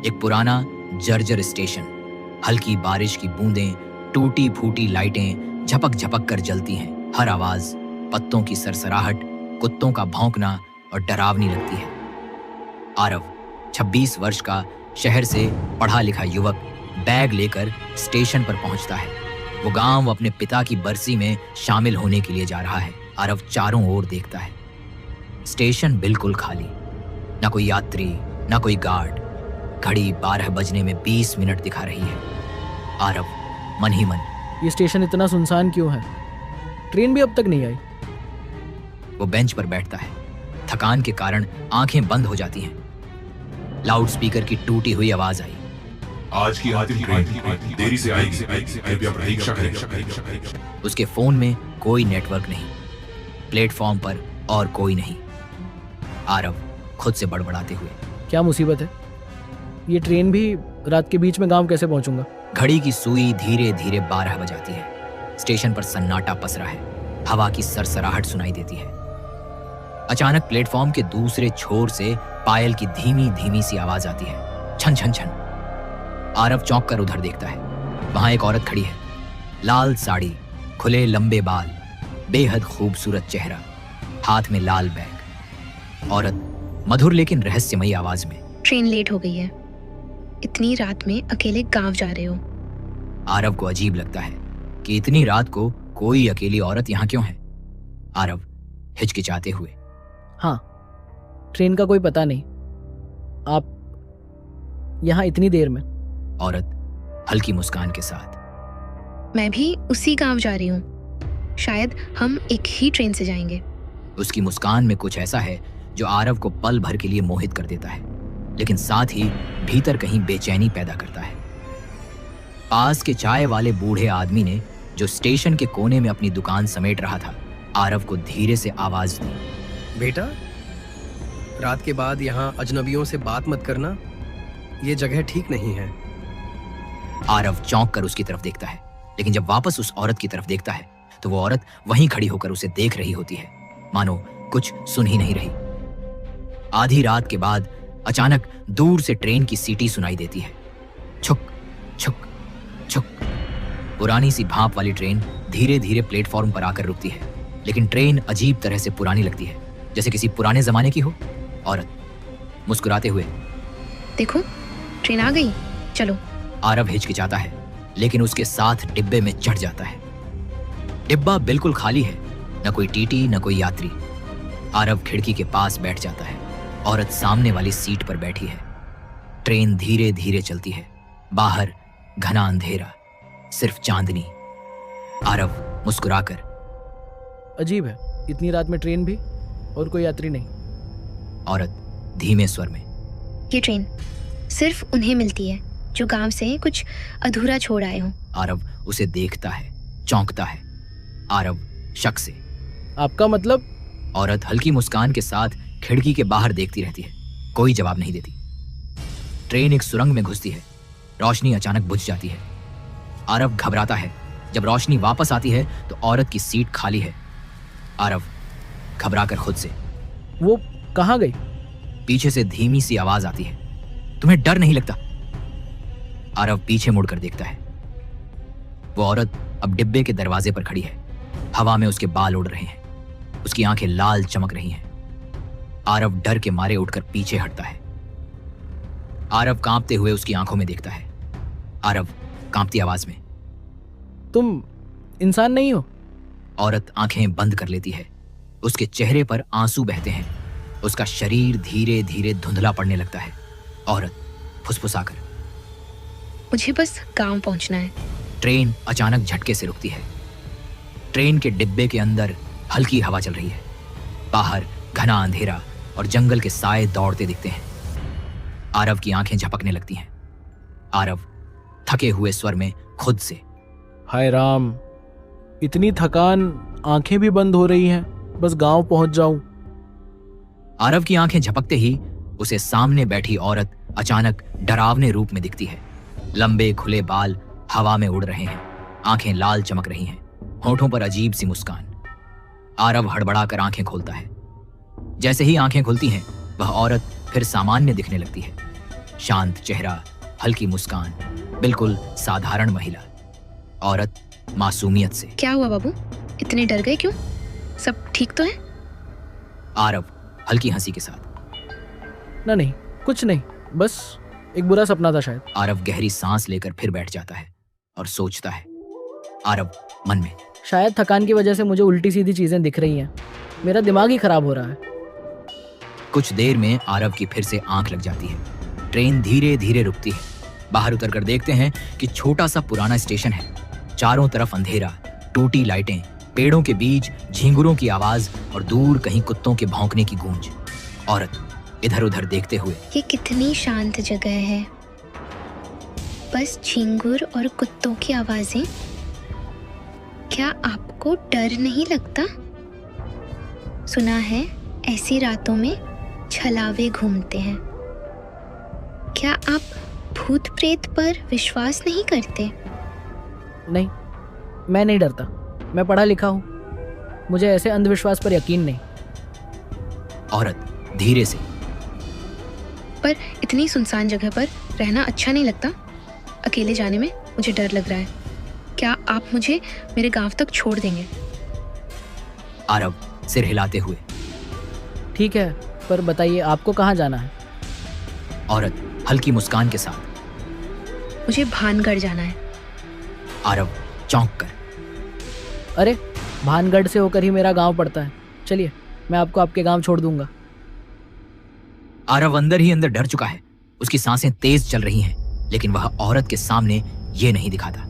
एक पुराना जर्जर स्टेशन, हल्की बारिश की बूंदें, टूटी फूटी लाइटें झपक झपक कर जलती हैं। हर आवाज, पत्तों की सरसराहट, कुत्तों का भौंकना और डरावनी लगती है। आरव 26 वर्ष का शहर से पढ़ा लिखा युवक बैग लेकर स्टेशन पर पहुंचता है। वो गांव अपने पिता की बरसी में शामिल होने के लिए जा रहा है। आरव चारों ओर देखता है। स्टेशन बिल्कुल खाली, ना कोई यात्री, ना कोई गार्ड। घड़ी 12 बजने में 20 मिनट दिखा रही है। आरव मन ही मन, ये स्टेशन इतना सुनसान क्यों है? ट्रेन भी अब तक नहीं आई। वो बेंच पर बैठता है। थकान के कारण आंखें बंद हो जाती हैं। लाउडस्पीकर की टूटी हुई आवाज आई, आज की अंतिम ट्रेन देरी से आएगी, कृपया प्रतीक्षा करें। उसके फोन में कोई नेटवर्क नहीं, प्लेटफॉर्म पर और कोई नहीं। आरव खुद से बड़बड़ाते हुए, क्या मुसीबत है? ये ट्रेन भी रात के बीच में गांव कैसे पहुंचूंगा? घड़ी की सुई धीरे धीरे 12 बजाती है। स्टेशन पर सन्नाटा पसरा है। हवा की सरसराहट सुनाई देती है। अचानक प्लेटफॉर्म के दूसरे छोर से पायल की धीमी धीमी सी आवाज आती है, छन छन छन। आरव चौंक कर उधर देखता है। वहां एक औरत खड़ी है, लाल साड़ी, खुले लंबे बाल, बेहद खूबसूरत चेहरा, हाथ में लाल बैग। औरत मधुर लेकिन रहस्यमयी आवाज में, ट्रेन लेट हो गई है, इतनी रात में अकेले गांव जा रहे हो। आरव को अजीब लगता है कि इतनी रात को कोई अकेली औरत यहाँ क्यों है। आरव हिचकिचाते हुए, हाँ, ट्रेन का कोई पता नहीं, आप यहाँ इतनी देर में? औरत हल्की मुस्कान के साथ, मैं भी उसी गांव जा रही हूँ, शायद हम एक ही ट्रेन से जाएंगे। उसकी मुस्कान में कुछ ऐसा है जो आरव को पल भर के लिए मोहित कर देता है, लेकिन साथ ही भीतर कहीं बेचैनी पैदा करता है। पास के चाय वाले बूढ़े आदमी ने, जो स्टेशन के कोने में अपनी दुकान समेट रहा था, आरव को धीरे से आवाज दी, बेटा, रात के बाद यहाँ अजनबियों से बात मत करना, ये जगह ठीक नहीं है। आरव चौंक कर उसकी तरफ देखता है, लेकिन जब वापस उस औरत की तरफ देखता है तो वो औरत वहीं खड़ी होकर उसे देख रही होती है, मानो कुछ सुन ही नहीं रही। आधी रात के बाद अचानक दूर से ट्रेन की सीटी सुनाई देती है, छुक छुक छुक। पुरानी सी भाप वाली ट्रेन धीरे धीरे प्लेटफॉर्म पर आकर रुकती है, लेकिन ट्रेन अजीब तरह से पुरानी लगती है, जैसे किसी पुराने जमाने की हो। औरत मुस्कुराते हुए, देखो, ट्रेन आ गई, चलो। आरव हिचकिचाता है, लेकिन उसके साथ डिब्बे में चढ़ जाता है। डिब्बा बिल्कुल खाली है, न कोई टीटी न कोई यात्री। आरव खिड़की के पास बैठ जाता है। औरत सामने वाली सीट पर बैठी है। ट्रेन धीरे धीरे चलती है। बाहर घना अंधेरा, सिर्फ चांदनी। आरव मुस्कुराकर, अजीब है, इतनी रात में ट्रेन भी और कोई यात्री नहीं। औरत धीमे स्वर में, ये ट्रेन सिर्फ उन्हें मिलती है जो गांव से कुछ अधूरा छोड़ आए हो। आरव उसे देखता है, चौंकता है। आरव शक से, आपका मतलब? औरत हल्की मुस्कान के साथ खिड़की के बाहर देखती रहती है, कोई जवाब नहीं देती। ट्रेन एक सुरंग में घुसती है। रोशनी अचानक बुझ जाती है। आरव घबराता है। जब रोशनी वापस आती है तो औरत की सीट खाली है। आरव घबराकर खुद से, वो कहाँ गई? पीछे से धीमी सी आवाज आती है, तुम्हें डर नहीं लगता? आरव पीछे मुड़कर देखता है। वो औरत अब डिब्बे के दरवाजे पर खड़ी है। हवा में उसके बाल उड़ रहे हैं, उसकी आंखें लाल चमक रही हैं। आरव डर के मारे उठकर पीछे हटता है। आरव कांपते हुए उसकी आंखों में देखता है। आरव कांपती आवाज में, तुम इंसान नहीं हो? औरत आंखें बंद कर लेती है। उसके चेहरे पर आंसू बहते हैं। उसका शरीर धीरे धीरे धुंधला पड़ने लगता है। औरत फुसफुसाकर, मुझे बस गांव पहुंचना है। ट्रेन अचानक झटके से रुकती है। ट्रेन के डिब्बे के अंदर हल्की हवा चल रही है। बाहर घना अंधेरा और जंगल के साए दौड़ते दिखते हैं। आरव की आंखें झपकने लगती हैं। आरव थके हुए स्वर में खुद से, हाय राम, इतनी थकान, आंखें भी बंद हो रही हैं, बस गांव पहुंच जाऊं। आरव की आंखें झपकते ही उसे सामने बैठी औरत अचानक डरावने रूप में दिखती है। लंबे खुले बाल हवा में उड़ रहे हैं, आंखें लाल चमक रही हैं, होठों पर अजीब सी मुस्कान। आरव हड़बड़ाकर आंखें खोलता है। जैसे ही आंखें खुलती हैं, वह औरत फिर सामान्य दिखने लगती है। शांत चेहरा, हल्की मुस्कान, बिल्कुल साधारण महिला। औरत मासूमियत से। क्या हुआ बाबू, इतने डर गए क्यों? सब ठीक तो है? आरव हल्की हंसी के साथ। नहीं, कुछ नहीं, बस एक बुरा सपना था शायद। आरव गहरी सांस लेकर फिर बैठ जाता है और सोचता है। आरव मन में, शायद थकान की वजह से मुझे उल्टी सीधी चीजें दिख रही हैं। मेरा दिमाग ही खराब हो रहा है। कुछ देर में आरव की फिर से आंख लग जाती है। ट्रेन धीरे धीरे रुकती है। बाहर उतरकर देखते हैं कि छोटा सा पुराना स्टेशन है। चारों तरफ अंधेरा, टूटी लाइटें, पेड़ों के बीच झींगुरों की आवाज और दूर कहीं कुत्तों के भौंकने की गूंज। औरत इधर उधर देखते हुए, ये कितनी शांत जगह है, बस झींगुर और कुत्तों की आवाजें। क्या आपको डर नहीं लगता? सुना है ऐसी रातों में छलावे घूमते हैं। क्या आप भूत प्रेत पर विश्वास नहीं करते? नहीं, मैं नहीं डरता। मैं पढ़ा लिखा हूँ, मुझे ऐसे अंधविश्वास पर यकीन नहीं। औरत धीरे से, पर इतनी सुनसान जगह पर रहना अच्छा नहीं लगता। अकेले जाने में मुझे डर लग रहा है। क्या आप मुझे मेरे गांव तक छोड़ देंगे? आरव सिर हिलाते हुए। ठीक है, पर बताइए आपको कहाँ जाना है? औरत हल्की मुस्कान के साथ। मुझे भानगढ़ जाना है। आरव चौंक कर। अरे, भानगढ़ से होकर ही मेरा गांव पड़ता है। चलिए, मैं आपको आपके गांव छोड़ दूंगा। आरव अंदर ही अंदर डर चुका है। उसकी सांसें तेज चल रही हैं, लेकिन वह औरत के सामने ये नहीं दिखाता।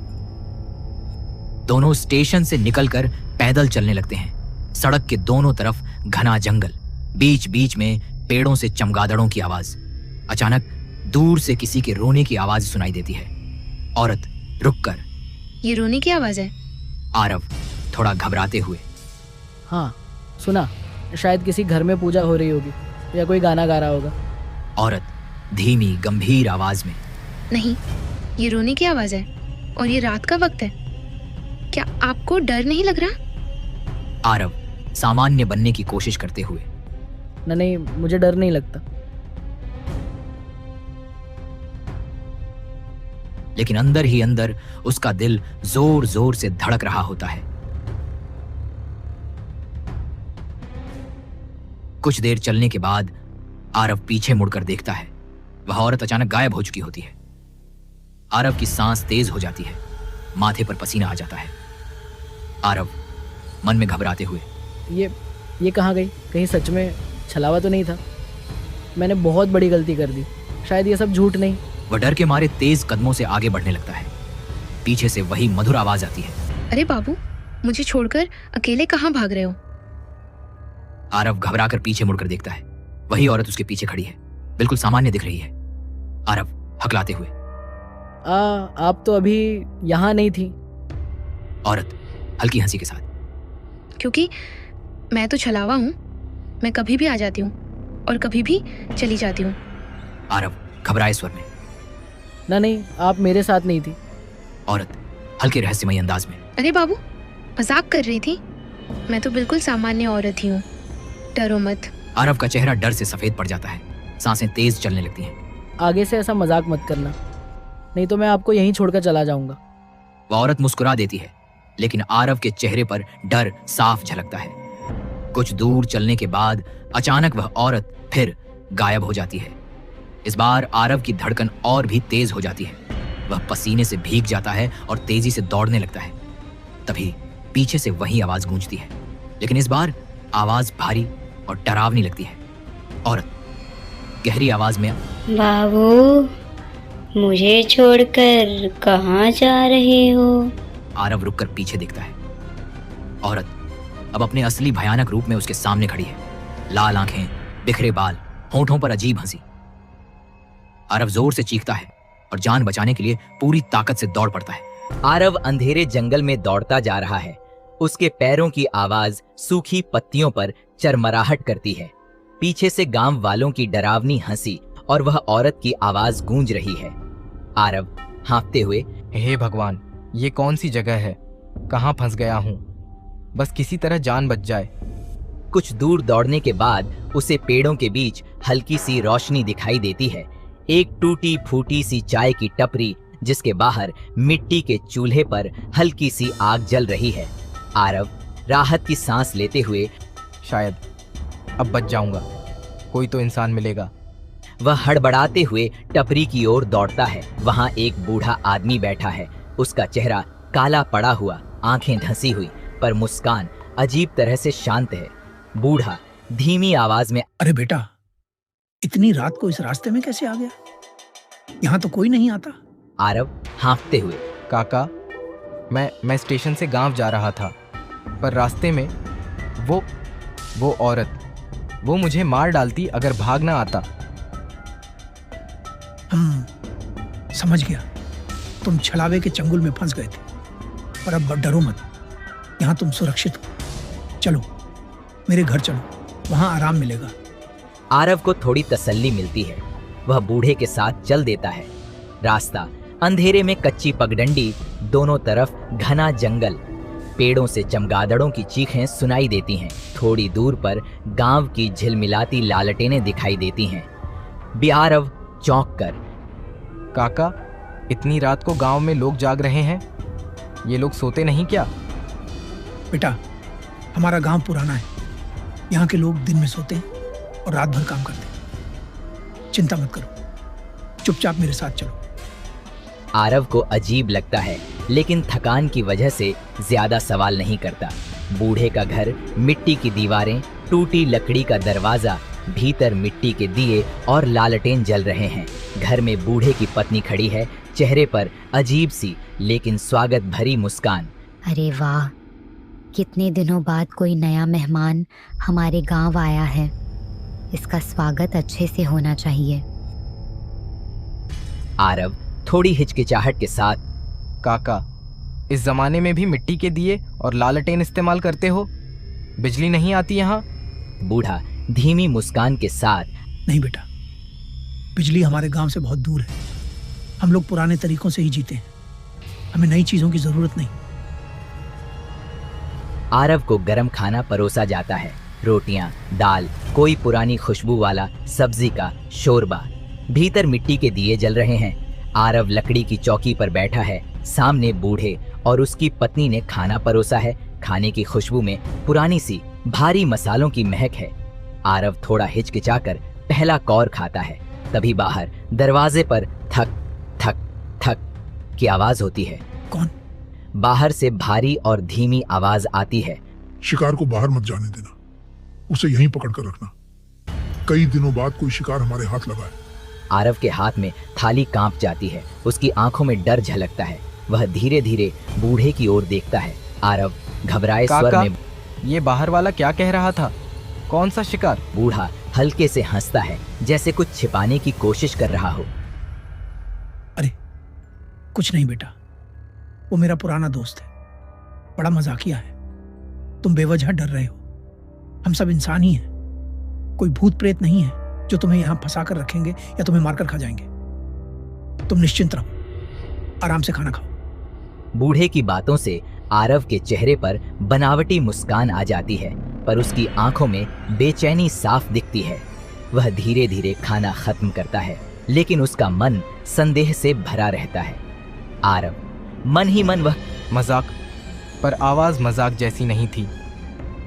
दोनों स्टेशन से निकलकर पैदल चलने लगते हैं। सड़क के दोनों तरफ घना जंगल, बीच बीच में पेड़ों से चमगादड़ों की आवाज। अचानक दूर से किसी के रोने की आवाज सुनाई देती है। औरत रुककर, ये रोने की आवाज है? आरव थोड़ा घबराते हुए। हाँ, सुना, शायद किसी घर में पूजा हो रही होगी या कोई गाना गा रहा होगा। औरत धीमी गंभीर आवाज में, नहीं, ये रोने की आवाज है और ये रात का वक्त है। क्या आपको डर नहीं लग रहा? आरव सामान्य बनने की कोशिश करते हुए। नहीं, मुझे डर नहीं लगता। लेकिन अंदर ही अंदर उसका दिल जोर जोर से धड़क रहा होता है। कुछ देर चलने के बाद आरव पीछे मुड़कर देखता है। वह औरत अचानक गायब हो चुकी होती है। आरव की सांस तेज हो जाती है, माथे पर पसीना आ जाता है। आरव मन में घबराते हुए, ये कहाँ गई? कहीं सच में छलावा तो नहीं था? मैंने बहुत बड़ी गलती कर दी। शायद ये सब झूठ नहीं। वह डर के मारे तेज कदमों से आगे बढ़ने लगता है। पीछे से वही मधुर आवाज आती है। अरे बाबू, मुझे छोड़कर अकेले कहाँ भाग रहे हो? आरव घबराकर पीछे मुड़कर देखता है। वही औरत उसके पीछे खड़ी है, बिल्कुल सामान्य दिख रही है। आरव हकलाते हुए, आप तो अभी यहाँ नहीं थी। औरत हल्की हंसी के साथ, क्योंकि मैं तो छलावा हूँ। मैं कभी भी आ जाती हूँ और कभी भी चली जाती हूँ। आरव घबराए स्वर में, नहीं, आप मेरे साथ नहीं थी। औरत हल्के रहस्यमयी अंदाज में, अरे बाबू, मजाक कर रही थी। मैं तो बिल्कुल सामान्य औरत ही हूँ, डरो मत। आरव का चेहरा डर से सफेद पड़ जाता है। सांसें तेज चलने लगती हैं। आगे से ऐसा मजाक मत करना, नहीं तो मैं आपको यहीं छोड़कर चला जाऊंगा। वह औरत मुस्कुरा देती है, लेकिन आरव के चेहरे पर डर साफ झलकता है। कुछ दूर चलने के बाद अचानक वह औरत फिर गायब हो जाती है। इस बार आरव की धड़कन और भी तेज हो जाती है। वह पसीने से भीग जाता है और तेजी से दौड़ने लगता है। तभी पीछे से वही आवाज गूंजती है, लेकिन इस बार आवाज भारी और डरावनी लगती है। औरत गहरी आवाज में, बाबू, मुझे छोड़कर कहाँ जा रहे हो? आरव रुककर पीछे देखता है। औरत अब अपने असली भयानक रूप में उसके सामने खड़ी है। लाल आंखें, बिखरे बाल, होंठों पर अजीब हंसी। आरव जोर से चीखता है और जान बचाने के लिए पूरी ताकत से दौड़ पड़ता है। आरव अंधेरे जंगल में दौड़ता जा रहा है। उसके पैरों की आवाज सूखी पत्तियों पर चरमराहट करती है। पीछे से गांव वालों की डरावनी हंसी और वह औरत की आवाज गूंज रही है। आरव हाँफते हुए, हे भगवान, ये कौन सी जगह है? कहाँ फंस गया हूँ? बस किसी तरह जान बच जाए। कुछ दूर दौड़ने के बाद उसे पेड़ों के बीच हल्की सी रोशनी दिखाई देती है। एक टूटी फूटी सी चाय की टपरी जिसके बाहर मिट्टी के चूल्हे पर हल्की सी आग जल रही है। आरव राहत की सांस लेते हुए शायद अब बच जाऊंगा, कोई तो इंसान मिलेगा। वह हड़बड़ाते हुए टपरी की ओर दौड़ता है। वहां एक बूढ़ा आदमी बैठा है। उसका चेहरा काला पड़ा हुआ, आंखें धंसी हुई, पर मुस्कान अजीब तरह से शांत है। बूढ़ा धीमी आवाज में, अरे बेटा, इतनी रात को इस रास्ते में कैसे आ गया? यहाँ तो कोई नहीं आता। आरव हाँफते हुए, काका, मैं स्टेशन से गांव जा रहा था, पर रास्ते में वो औरत, वो मुझे मार डालती अगर भाग ना आता। समझ गया, तुम छलावे के चंगुल में फंस गए थे, पर अब डरो मत, यहाँ तुम सुरक्षित हो। चलो मेरे घर चलो, वहाँ आराम मिलेगा। आरव को थोड़ी तसल्ली मिलती है। वह बूढ़े के साथ चल देता है। रास्ता अंधेरे में कच्ची पगडंडी, दोनों तरफ घना जंगल, पेड़ों से चमगादड़ों की चीखें सुनाई देती हैं। थोड़ी दूर पर गांव की झिलमिलाती लालटेनें दिखाई देती हैं। आरव चौंक कर, काका, इतनी रात को गांव में लोग जाग रहे हैं, ये लोग सोते नहीं क्या? बेटा, हमारा गांव पुराना है, यहाँ के लोग दिन में सोते हैं और रात भर काम करते हैं। चिंता मत करो, चुपचाप मेरे साथ चलो। आरव को अजीब लगता है, लेकिन थकान की वजह से ज्यादा सवाल नहीं करता। बूढ़े का घर, मिट्टी की दीवारें, टूटी लकड़ी का दरवाजा, भीतर मिट्टी के दिए और लालटेन जल रहे हैं। घर में बूढ़े की पत्नी खड़ी है, चेहरे पर अजीब सी लेकिन स्वागत भरी मुस्कान। अरे वाह, कितने दिनों बाद कोई नया मेहमान हमारे गांव आया है, इसका स्वागत अच्छे से होना चाहिए। आरव थोड़ी हिचकिचाहट के साथ, काका, इस जमाने में भी मिट्टी के दिए और लालटेन इस्तेमाल करते हो? बिजली नहीं आती यहाँ? बूढ़ा धीमी मुस्कान के साथ, नहीं बेटा, बिजली हमारे गांव से बहुत दूर है। हम लोग पुराने तरीकों से ही जीते हैं, हमें नई चीजों की जरूरत नहीं। आरव को गरम खाना परोसा जाता है। रोटियां, दाल, कोई पुरानी खुशबू वाला सब्जी का शोरबा। भीतर मिट्टी के दिए जल रहे हैं। आरव लकड़ी की चौकी पर बैठा है। सामने बूढ़े और उसकी पत्नी ने खाना परोसा है। खाने की खुशबू में पुरानी सी भारी मसालों की महक है। आरव थोड़ा हिचकिचाकर पहला कौर खाता है। तभी बाहर दरवाजे पर थक थक थक की आवाज होती है। कौन? बाहर से भारी और धीमी आवाज आती है। शिकार को बाहर मत जाने देना, उसे यहीं पकड़ कर रखना। कई दिनों बाद कोई शिकार हमारे हाथ लगा है। आरव के हाथ में थाली कांप जाती है। उसकी आंखों में डर झलकता है। वह धीरे धीरे बूढ़े की ओर देखता है। आरव घबराए स्वर में, ये बाहर वाला क्या कह रहा था? कौन सा शिकार? बूढ़ा हल्के से हंसता है, जैसे कुछ छिपाने की कोशिश कर रहा हो। अरे कुछ नहीं बेटा, वो मेरा पुराना दोस्त है, बड़ा मजाकिया है। तुम बेवजह डर रहे हो। हम सब इंसान ही हैं, कोई भूत प्रेत नहीं है जो तुम्हें यहाँ फंसा कर रखेंगे या तुम्हें मारकर खा जाएंगे। तुम निश्चिंत रहो, आराम से खाना खाओ। बूढ़े की बातों से आरव के चेहरे पर बनावटी मुस्कान आ जाती है, पर उसकी आंखों में बेचैनी साफ दिखती है। वह धीरे धीरे खाना खत्म करता है, लेकिन उसका मन संदेह से भरा रहता है। आरव मन ही मन वह मजाक, पर आवाज मजाक जैसी नहीं थी।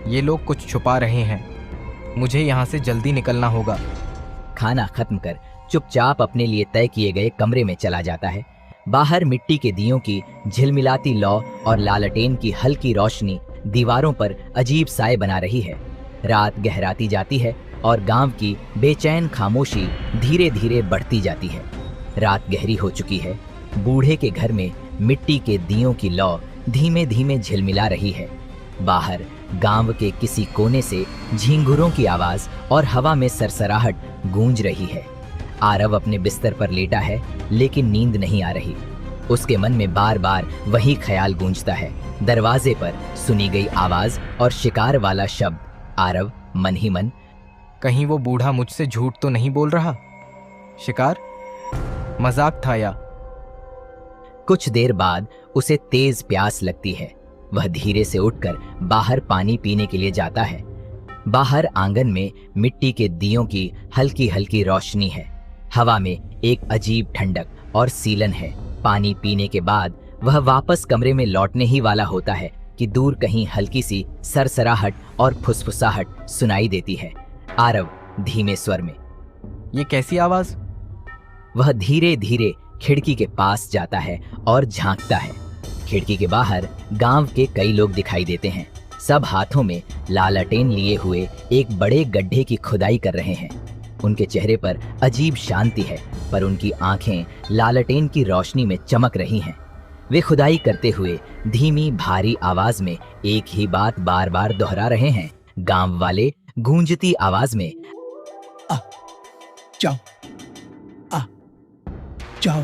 ये लोग कुछ छुपा रहे हैं, मुझे यहाँ से जल्दी निकलना होगा। खाना खत्म कर चुपचाप अपने लिए तय किए गए कमरे में चला जाता है। बाहर मिट्टी के दियों की झिलमिलाती लौ और लालटेन की हल्की रोशनी दीवारों पर अजीब साए बना रही है। रात गहराती जाती है और गांव की बेचैन खामोशी धीरे धीरे बढ़ती जाती है। रात गहरी हो चुकी है। बूढ़े के घर में मिट्टी के दियों की लौ धीमे धीमे झिलमिला रही है। बाहर गांव के किसी कोने से झींगुरों की आवाज और हवा में सरसराहट गूंज रही है। आरव अपने बिस्तर पर लेटा है, लेकिन नींद नहीं आ रही। उसके मन में बार बार वही ख्याल गूंजता है, दरवाजे पर सुनी गई आवाज और शिकार वाला शब्द। आरव मन ही मन, कहीं वो बूढ़ा मुझसे झूठ तो नहीं बोल रहा? शिकार मजाक था या? कुछ देर बाद उसे तेज प्यास लगती है। वह धीरे से उठकर बाहर पानी पीने के लिए जाता है। बाहर आंगन में मिट्टी के दियों की हल्की हल्की रोशनी है। हवा में एक अजीब ठंडक और सीलन है। पानी पीने के बाद वह वापस कमरे में लौटने ही वाला होता है कि दूर कहीं हल्की सी सरसराहट और फुसफुसाहट सुनाई देती है। आरव धीमे स्वर में, ये कैसी आवाज? वह धीरे धीरे खिड़की के पास जाता है और झांकता है। खिड़की के बाहर गांव के कई लोग दिखाई देते हैं। सब हाथों में लालटेन लिए हुए एक बड़े गड्ढे की खुदाई कर रहे हैं। उनके चेहरे पर अजीब शांति है, पर उनकी आंखें लालटेन की रोशनी में चमक रही हैं। वे खुदाई करते हुए धीमी भारी आवाज में एक ही बात बार बार दोहरा रहे हैं। गांव वाले गूंजती आवाज में, जाओ जाओ।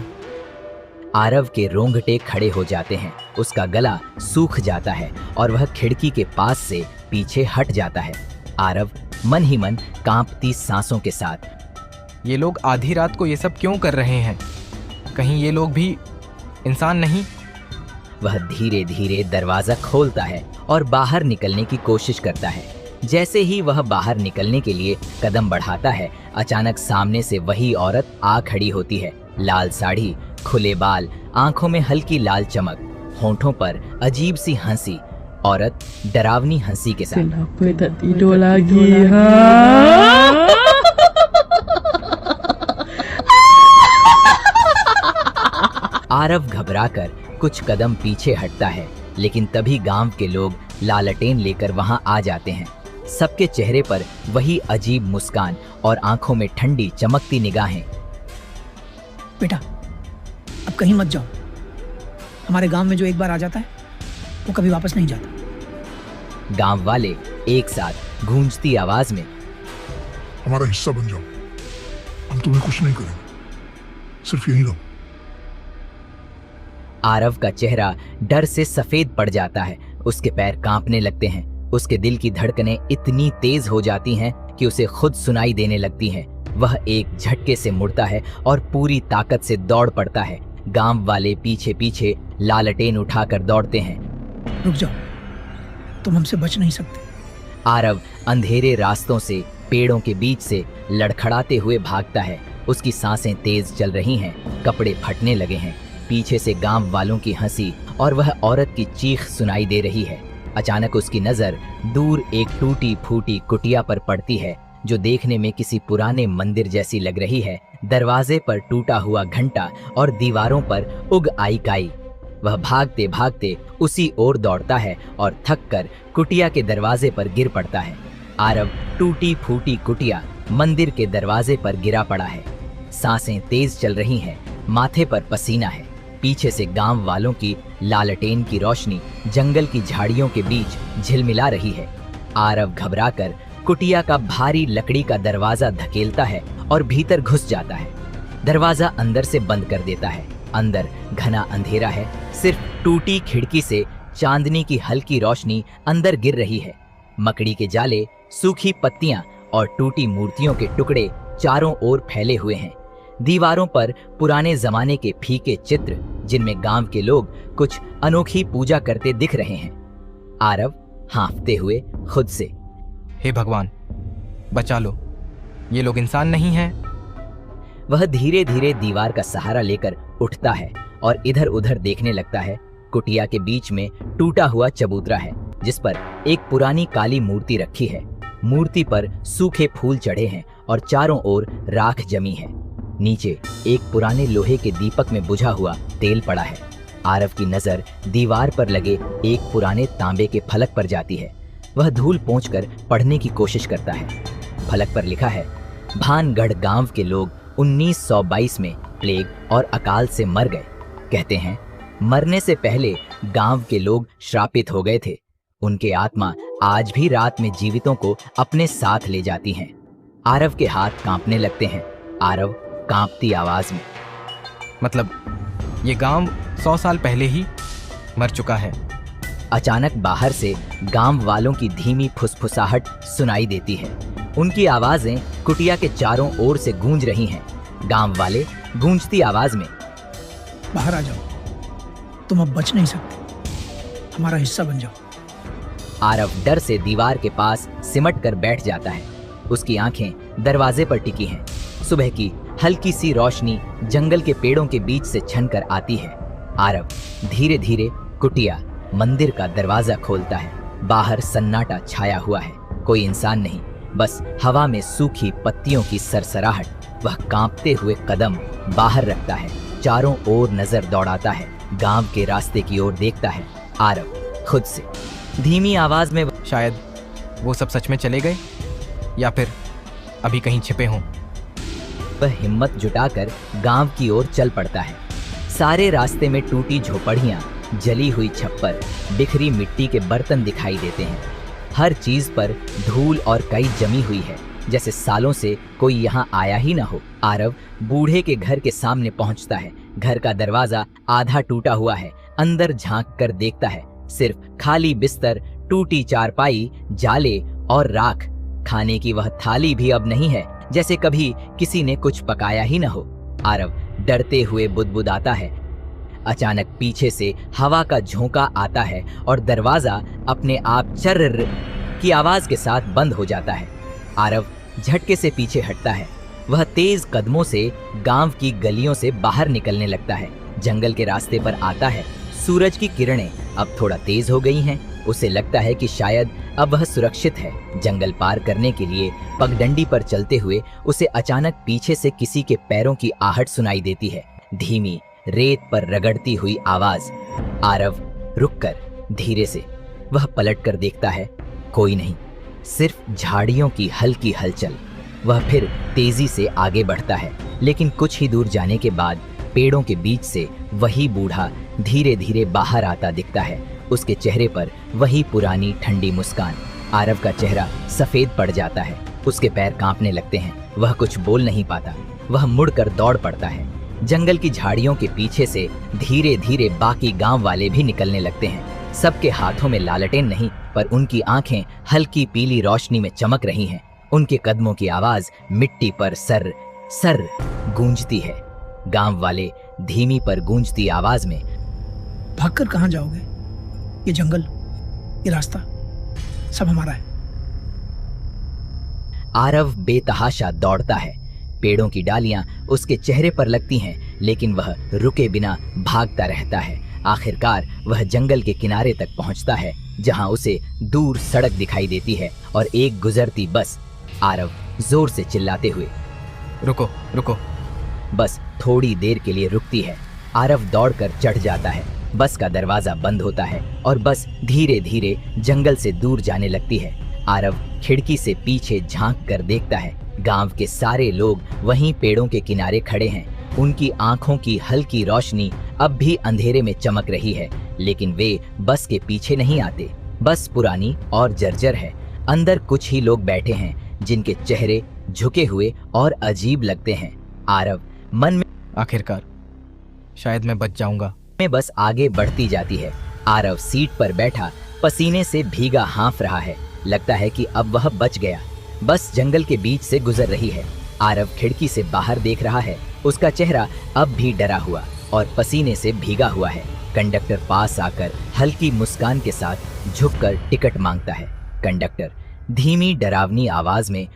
आरव के रोंगटे खड़े हो जाते हैं। उसका गला सूख जाता है और वह खिड़की के पास से पीछे हट जाता है। आरव मन ही मन कांपती सांसों के साथ, ये लोग आधी रात को ये सब क्यों कर रहे हैं? कहीं ये लोग भी इंसान नहीं? वह धीरे धीरे दरवाजा खोलता है और बाहर निकलने की कोशिश करता है। जैसे ही वह बाहर निकलने के लिए कदम बढ़ाता है, अचानक सामने से वही औरत आ खड़ी होती है। लाल साड़ी, खुले बाल, आंखों में हल्की लाल चमक, होंठों पर अजीब सी हंसी। औरत डरावनी हंसी के साथ, आरव घबराकर कुछ कदम पीछे हटता है, लेकिन तभी गांव के लोग लालटेन लेकर वहां आ जाते हैं। सबके चेहरे पर वही अजीब मुस्कान और आंखों में ठंडी चमकती निगाहें। बेटा, अब कहीं मत जाओ। हमारे गांव में जो एक बार आ जाता है वो कभी वापस नहीं जाता। गांव वाले एक साथ गूंजती आवाज में, हमारा हिस्सा बन जाओ, हम तुम्हें कुछ नहीं करेंगे, सिर्फ यहीं रहो। आरव का चेहरा डर से सफेद पड़ जाता है। उसके पैर कांपने लगते हैं। उसके दिल की धड़कनें इतनी तेज हो जाती हैं कि उसे खुद सुनाई देने लगती हैं। वह एक झटके से मुड़ता है और पूरी ताकत से दौड़ पड़ता है। गांव वाले पीछे पीछे लालटेन उठाकर दौड़ते हैं। रुक जाओ, तुम हमसे बच नहीं सकते। आरव अंधेरे रास्तों से, पेड़ों के बीच से लड़खड़ाते हुए भागता है। उसकी सांसें तेज चल रही हैं, कपड़े फटने लगे हैं। पीछे से गांव वालों की हंसी और वह औरत की चीख सुनाई दे रही है। अचानक उसकी नजर दूर एक टूटी फूटी कुटिया पर पड़ती है, जो देखने में किसी पुराने मंदिर जैसी लग रही है। दरवाजे पर टूटा हुआ घंटा और दीवारों पर उग आई काई। वह भागते भागते उसी ओर दौड़ता है और थक कर कुटिया के दरवाजे पर गिर पड़ता है। आरव टूटी फूटी कुटिया मंदिर के दरवाजे पर गिरा पड़ा है। सांसें तेज चल रही हैं, माथे पर पसीना है। पीछे से गांव वालों की लालटेन की रोशनी जंगल की झाड़ियों के बीच झिलमिला रही है। आरव घबराकर कुटिया का भारी लकड़ी का दरवाजा धकेलता है और भीतर घुस जाता है। दरवाजा अंदर से बंद कर देता है। अंदर घना अंधेरा है। सिर्फ टूटी खिड़की से चांदनी की हल्की रोशनी अंदर गिर रही है। मकड़ी के जाले, सूखी पत्तियां और टूटी मूर्तियों के टुकड़े चारों ओर फैले हुए हैं। दीवारों पर पुराने जमाने के फीके चित्र, जिनमें गांव के लोग कुछ अनोखी पूजा करते दिख रहे हैं। आरव हाँफते हुए खुद से, हे भगवान, बचा लो, ये लोग इंसान नहीं हैं। वह धीरे धीरे दीवार का सहारा लेकर उठता है और इधर उधर देखने लगता है। कुटिया के बीच में टूटा हुआ चबूतरा है, जिस पर एक पुरानी काली मूर्ति रखी है। मूर्ति पर सूखे फूल चढ़े हैं और चारों ओर राख जमी है। नीचे एक पुराने लोहे के दीपक में बुझा हुआ तेल पड़ा है। आरव की नजर दीवार पर लगे एक पुराने तांबे के फलक पर जाती है। वह धूल पोंछकर पढ़ने की कोशिश करता है। फलक पर लिखा है, भानगढ़ गांव के लोग 1922 में प्लेग और अकाल से मर गए। कहते हैं मरने से पहले गांव के लोग श्रापित हो गए थे। उनके आत्मा आज भी रात में जीवितों को अपने साथ ले जाती हैं। आरव के हाथ कांपने लगते हैं। आरव कांपती आवाज में, मतलब ये गांव 100 साल पहले ही मर चुका है। अचानक बाहर से गांव वालों की धीमी फुसफुसाहट सुनाई देती है। उनकी आवाजें कुटिया के चारों ओर से गूंज रही हैं। गांव वाले गूंजती आवाज में, बाहर आ जाओ, तुम अब बच नहीं सकते, हमारा हिस्सा बन जाओ। आरव डर से दीवार के पास सिमट कर बैठ जाता है। उसकी आंखें दरवाजे पर टिकी हैं। सुबह की हल्की सी रोशनी जंगल के पेड़ों के बीच से छनकर आती है। आरव धीरे धीरे कुटिया मंदिर का दरवाजा खोलता है। बाहर सन्नाटा छाया हुआ है, कोई इंसान नहीं, बस हवा में सूखी पत्तियों की सरसराहट। वह कांपते हुए कदम बाहर रखता है, चारों ओर नजर दौड़ाता है, गांव के रास्ते की ओर देखता है। आरव खुद से धीमी आवाज में, शायद वो सब सच में चले गए या फिर अभी कहीं छिपे हों। वह हिम्मत जुटाकर गांव की ओर चल पड़ता है। सारे रास्ते में टूटी झोपड़ियां, जली हुई छप्पर, बिखरी मिट्टी के बर्तन दिखाई देते हैं। हर चीज पर धूल और कई जमी हुई है, जैसे सालों से कोई यहाँ आया ही ना हो। आरव बूढ़े के घर के सामने पहुंचता है। घर का दरवाजा आधा टूटा हुआ है। अंदर झांक कर देखता है, सिर्फ खाली बिस्तर, टूटी चारपाई, जाले और राख। खाने की वह थाली भी अब नहीं है, जैसे कभी किसी ने कुछ पकाया ही न हो। आरव डरते हुए बुदबुदाता है। अचानक पीछे से हवा का झोंका आता है और दरवाजा अपने आप चर्र की आवाज के साथ बंद हो जाता है। आरव झटके से पीछे हटता है। वह तेज कदमों से गांव की गलियों से बाहर निकलने लगता है। जंगल के रास्ते पर आता है। सूरज की किरणें अब थोड़ा तेज हो गई हैं। उसे लगता है कि शायद अब वह सुरक्षित है। जंगल पार करने के लिए पगडंडी पर चलते हुए उसे अचानक पीछे से किसी के पैरों की आहट सुनाई देती है, धीमी, रेत पर रगड़ती हुई आवाज। आरव रुककर धीरे से वह पलटकर देखता है, कोई नहीं, सिर्फ झाड़ियों की हल्की हलचल। वह फिर तेजी से आगे बढ़ता है, लेकिन कुछ ही दूर जाने के बाद पेड़ों के बीच से वही बूढ़ा धीरे धीरे बाहर आता दिखता है। उसके चेहरे पर वही पुरानी ठंडी मुस्कान। आरव का चेहरा सफेद पड़ जाता है। उसके पैर कांपने लगते हैं। वह कुछ बोल नहीं पाता। वह मुड़कर दौड़ पड़ता है। जंगल की झाड़ियों के पीछे से धीरे धीरे बाकी गांव वाले भी निकलने लगते हैं। सबके हाथों में लालटेन नहीं, पर उनकी आंखें हल्की पीली रोशनी में चमक रही हैं। उनके कदमों की आवाज मिट्टी पर सर सर गूंजती है। गांव वाले धीमी पर गूंजती आवाज में, भागकर कहाँ जाओगे? ये जंगल, ये रास्ता सब हमारा है। आरव बेतहाशा दौड़ता है। पेड़ों की डालियां उसके चेहरे पर लगती हैं, लेकिन वह रुके बिना भागता रहता है। आखिरकार वह जंगल के किनारे तक पहुंचता है, जहां उसे दूर सड़क दिखाई देती है और एक गुजरती बस। आरव जोर से चिल्लाते हुए, रुको रुको। बस थोड़ी देर के लिए रुकती है। आरव दौड़कर चढ़ जाता है। बस का दरवाजा बंद होता है और बस धीरे धीरे जंगल से दूर जाने लगती है। आरव खिड़की से पीछे झांक कर देखता है। गांव के सारे लोग वहीं पेड़ों के किनारे खड़े हैं। उनकी आंखों की हल्की रोशनी अब भी अंधेरे में चमक रही है, लेकिन वे बस के पीछे नहीं आते। बस पुरानी और जर्जर है। अंदर कुछ ही लोग बैठे हैं, जिनके चेहरे झुके हुए और अजीब लगते हैं। आरव मन में, आखिरकार शायद मैं बच जाऊंगा। में बस आगे बढ़ती जाती है। आरव सीट पर बैठा पसीने से भीगा हाँफ रहा है। लगता है कि अब वह बच गया। बस जंगल के बीच से गुजर रही है। आरव खिड़की से बाहर देख रहा है। उसका चेहरा अब भी डरा हुआ और पसीने से भीगा हुआ है। कंडक्टर पास आकर हल्की मुस्कान के साथ झुककर टिकट मांगता है। कंडक्टर धीमी डरावनी आवाज में,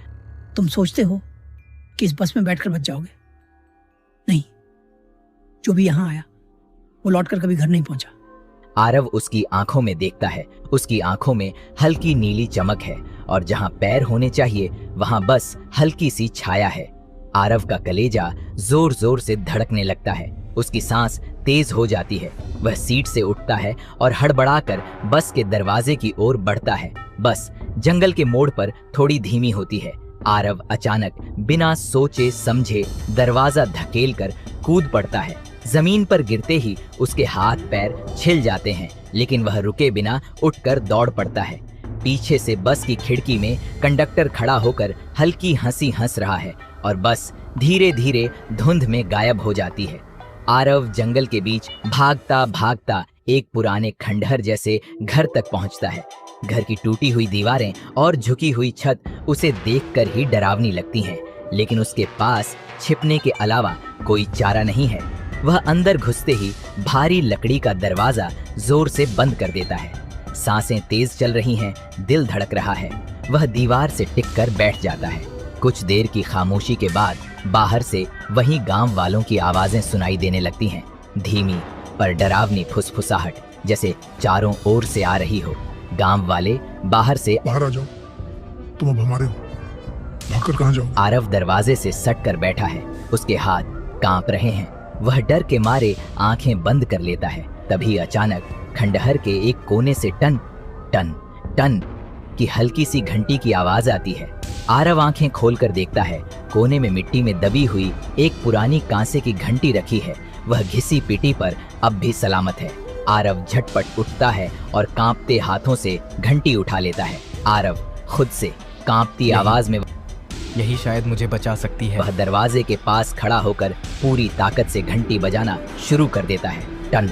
तुम सोचते हो कि इस बस में बैठकर बच जाओगे? नहीं, जो भी यहाँ आया वो लौटकर कभी घर नहीं पहुंचा। आरव उसकी आंखों में देखता है। उसकी आंखों में हल्की नीली चमक है और जहां पैर होने चाहिए वहां बस हल्की सी छाया है। आरव का कलेजा जोर जोर से धड़कने लगता है। उसकी सांस तेज हो जाती है। वह सीट से उठता है और हड़बड़ाकर बस के दरवाजे की ओर बढ़ता है। बस जंगल के मोड़ पर थोड़ी धीमी होती है। आरव अचानक बिना सोचे समझे दरवाजा धकेलकर कूद पड़ता है। जमीन पर गिरते ही उसके हाथ पैर छिल जाते हैं, लेकिन वह रुके बिना उठकर दौड़ पड़ता है। पीछे से बस की खिड़की में कंडक्टर खड़ा होकर हल्की हंसी हंस रहा है और बस धीरे धीरे धुंध में गायब हो जाती है। आरव जंगल के बीच भागता भागता एक पुराने खंडहर जैसे घर तक पहुंचता है। घर की टूटी हुई दीवारें और झुकी हुई छत उसे देखकर ही डरावनी लगती हैं, लेकिन उसके पास छिपने के अलावा कोई चारा नहीं है। वह अंदर घुसते ही भारी लकड़ी का दरवाजा जोर से बंद कर देता है। सांसें तेज चल रही हैं, दिल धड़क रहा है। वह दीवार से टिककर बैठ जाता है। कुछ देर की खामोशी के बाद बाहर से वही गांव वालों की आवाजें सुनाई देने लगती हैं, धीमी पर डरावनी फुसफुसाहट, जैसे चारों ओर से आ रही हो। गांव वाले बाहर से बाहर आ जाओ, तुम अब हमारे हो, भागकर कहाँ जाओ? आरव दरवाजे से सट कर बैठा है, उसके हाथ कांप रहे हैं। वह डर के मारे आंखें बंद कर लेता है। तभी अचानक खंडहर के एक कोने से टन टन टन की हल्की सी घंटी की आवाज आती है। आरव आंखें खोलकर देखता है, कोने में मिट्टी में दबी हुई एक पुरानी कांसे की घंटी रखी है। वह घिसी पीटी पर अब भी सलामत है। आरव झटपट उठता है और कांपते हाथों से घंटी उठा लेता है। आरव खुद से कांपती आवाज में यही शायद मुझे बचा सकती है। वह दरवाजे के पास खड़ा होकर पूरी ताकत से घंटी बजाना शुरू कर देता है। टन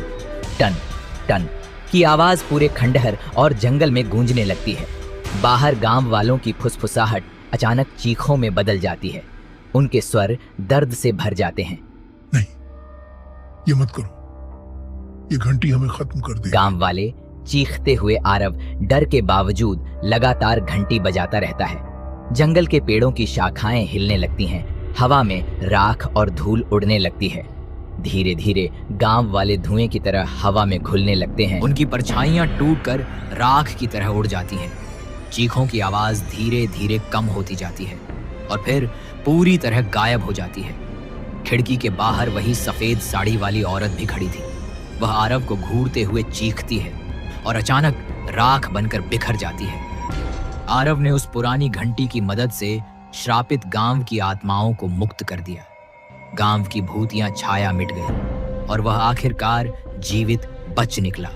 टन टन की आवाज पूरे खंडहर और जंगल में गूंजने लगती है। बाहर गांव वालों की फुसफुसाहट अचानक चीखों में बदल जाती है। उनके स्वर दर्द से भर जाते हैं। नहीं, ये मत करो, ये घंटी हमें खत्म कर दे। गांव वाले चीखते हुए आरव डर के बावजूद लगातार घंटी बजाता रहता है। जंगल के पेड़ों की शाखाएं हिलने लगती हैं, हवा में राख और धूल उड़ने लगती है। धीरे धीरे गांव वाले धुएं की तरह हवा में घुलने लगते हैं। उनकी परछाइयां टूटकर राख की तरह उड़ जाती हैं। चीखों की आवाज धीरे धीरे कम होती जाती है और फिर पूरी तरह गायब हो जाती है। खिड़की के बाहर वही सफेद साड़ी वाली औरत भी खड़ी थी। वह आरव को घूरते हुए चीखती है और अचानक राख बनकर बिखर जाती है। आरव ने उस पुरानी घंटी की मदद से श्रापित गांव की आत्माओं को मुक्त कर दिया। गांव की भूतियां छाया मिट गई और वह आखिरकार जीवित बच निकला।